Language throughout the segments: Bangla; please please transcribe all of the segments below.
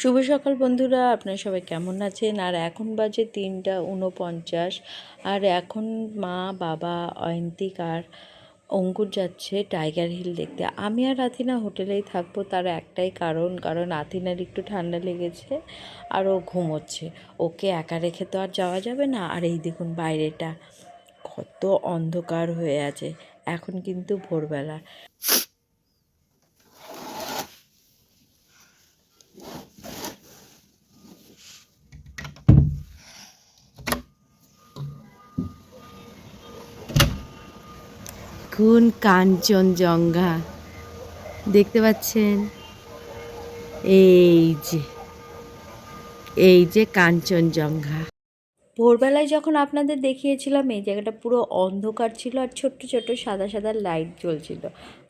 শুভ সকাল বন্ধুরা, আপনারা সবাই কেমন আছেন? আর এখন বাজে 3:49। আর এখন মা, বাবা, অয়ন্তিক আর অঙ্কুর যাচ্ছে টাইগার হিল দেখতে। আমি আর আথিনা হোটেলেই থাকবো। তার একটাই কারণ আথিনার একটু ঠান্ডা লেগেছে আর ও ঘুমোচ্ছে। ওকে একা রেখে তো আর যাওয়া যাবে না। আর এই দেখুন বাইরেটা কত অন্ধকার হয়ে আছে। এখন কিন্তু ভোরবেলা। কোন কাঞ্চনজঙ্ঘা দেখতে পাচ্ছেন? এই যে এই যে কাঞ্চনজঙ্ঘা। ভোরবেলায় যখন আপনাদের দেখিয়েছিলাম এই জায়গাটা পুরো অন্ধকার ছিল আর ছোট্ট ছোট্ট সাদা সাদা লাইট জ্বলছিল।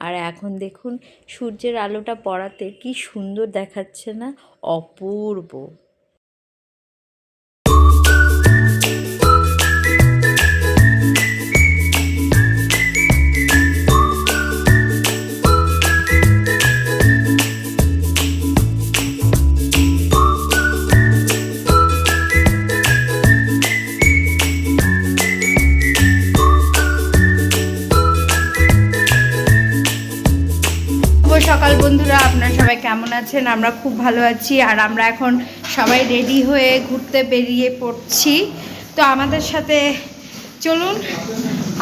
আর এখন দেখুন সূর্যের আলোটা পড়াতে কি সুন্দর দেখাচ্ছে না? অপূর্ব। সকাল বন্ধুরা, আপনারা সবাই কেমন আছেন? আমরা খুব ভালো আছি। আর আমরা এখন সবাই রেডি হয়ে ঘুরতে বেরিয়ে পড়ছি। তো আমাদের সাথে চলুন,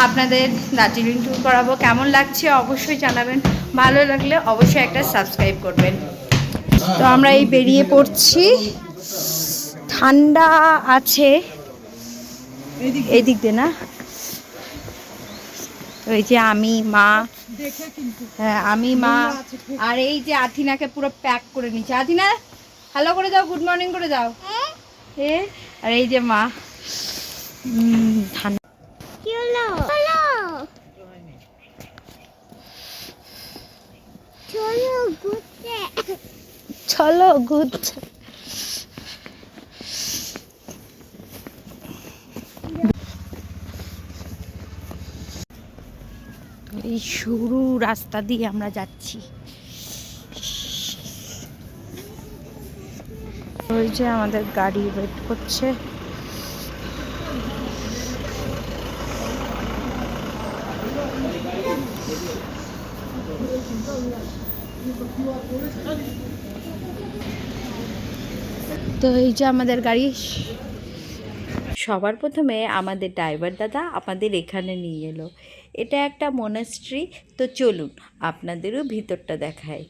আপনাদের দার্জিলিং ট্যুর করাবো। কেমন লাগছে অবশ্যই জানাবেন, ভালো লাগলে অবশ্যই একটা সাবস্ক্রাইব করবেন। তো আমরা এই বেরিয়ে পড়ছি, ঠান্ডা আছে এই দিক দিয়ে না? ওই যে আমি, মা, হ্যাঁ আমি, মা আর এই যে আথিনাকে পুরো প্যাক করে নিচ্ছে। আথিনা হ্যালো করে দাও, গুড মর্নিং করে দাও। আর এই যে মা। ঠান্ডা চলো ঘুরতে। এই সরু রাস্তা দিয়ে আমরা যাচ্ছি। ওই যে আমাদের গাড়ি ওয়েট করছে। তো এই যে আমাদের গাড়ি। সবার প্রথমে আমাদের ড্রাইভার দাদা আমাদের এখানে নিয়ে এলো। এটা একটা মনাস্ট্রি। তো চলুন আপনাদেরও ভিতরটা দেখায়।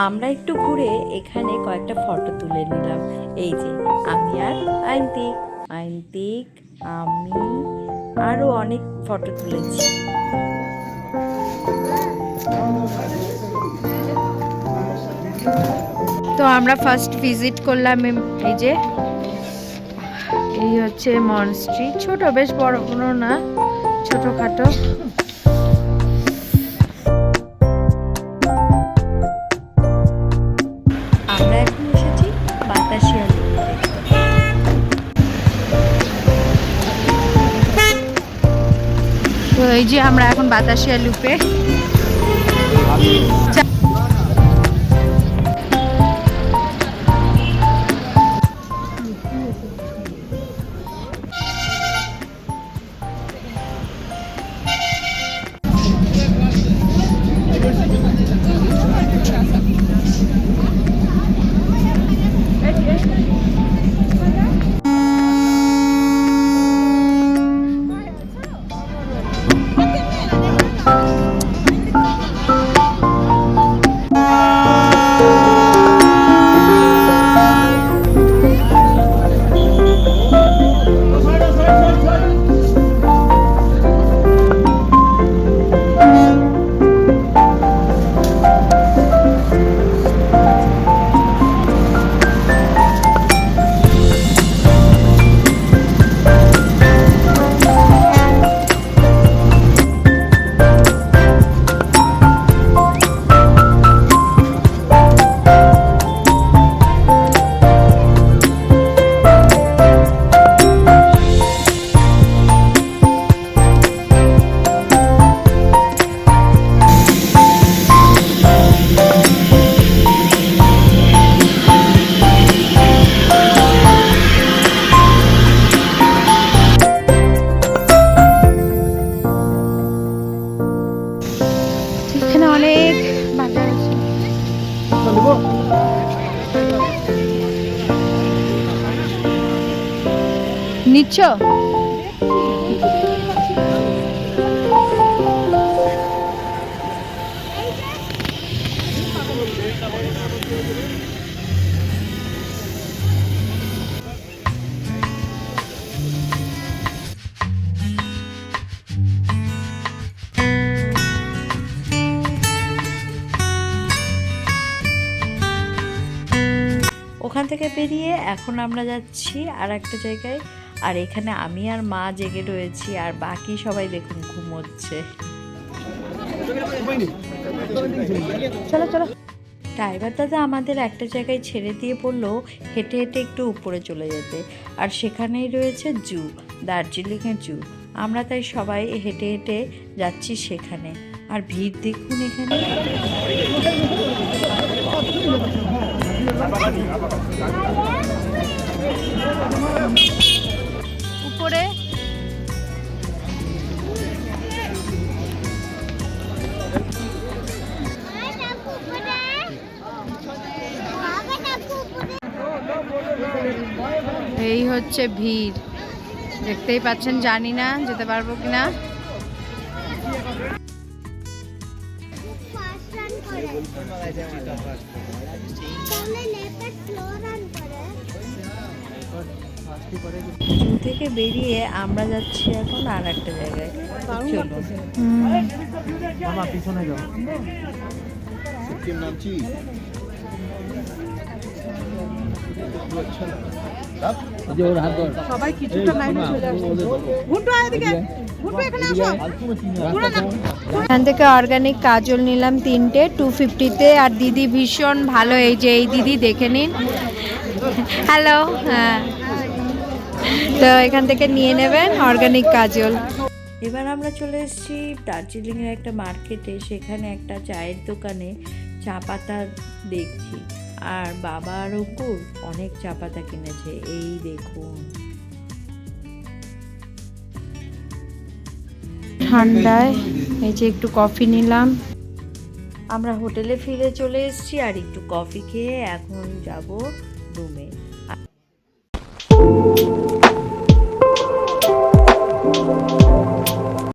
আমরা একটু ঘুরে এখানে কয়েকটা ফটো তুলে নিলাম। এই যে আমি আর আইন্তিক, আইন্তিক, আমি আরও অনেক ফটো তুলেছি। তো আমরা ফার্স্ট ভিজিট করলাম এই যে, এই হচ্ছে মনস্ট্রি। ছোট, বেশ বড় কোনো না, ছোটখাটো। আমরা এখন এসেছি বাতাসিয়া লুপ দেখতে। তো এই যে আমরা এখন বাতাসিয়া লুপে। এখানে অনেক বাজার আছে। নিচ্ছ? ওখান থেকে বেরিয়ে এখন আমরা যাচ্ছি আর একটা জায়গায়। আর এখানে আমি আর মা জেগে রয়েছি, আর বাকি সবাই দেখুন ঘুমোচ্ছে। চলো চলো। ড্রাইভার দাদা আমাদের একটা জায়গায় ছেড়ে দিয়ে বললো হেঁটে হেঁটে একটু উপরে চলে যেতে, আর সেখানেই রয়েছে জু, দার্জিলিংয়ের জু। আমরা তাই সবাই হেঁটে হেঁটে যাচ্ছি সেখানে। আর ভিড় দেখুন এখানে। উপরে এই হচ্ছে ভিড়, দেখতেই পাচ্ছেন। জানি না যেতে পারবো কিনা। জু থেকে বেরিয়ে আমরা যাচ্ছি এখন আর একটা জায়গায়। চলুন। পিছনে যাও। সিকিম নামছি। সবাই কিছুটা লাইনে চলে আসছে। ঘুরটো এদিকে, ঘুরটো এখানে আসো। এখান থেকে অর্গানিক কাজল নিলাম 3টে 250-তে। আর দিদি ভীষণ ভালো, এই যে এই দিদি দেখে নিন। হ্যালো, হ্যাঁ। তো এখান থেকে নিয়ে নেবেন অর্গানিক কাজল। এবার আমরা চলে এসেছি দার্জিলিংয়ের একটা মার্কেটে। সেখানে একটা চায়ের দোকানে চা পাতা দেখছি, আর বাবা আর অঙ্কুর অনেক চা পাতা কিনেছে। এই দেখুন, ঠান্ডায় এই যে একটু কফি নিলাম। আমরা হোটেলে ফিরে চলে এসেছি, আর একটু কফি খেয়ে এখন যাব রুমে।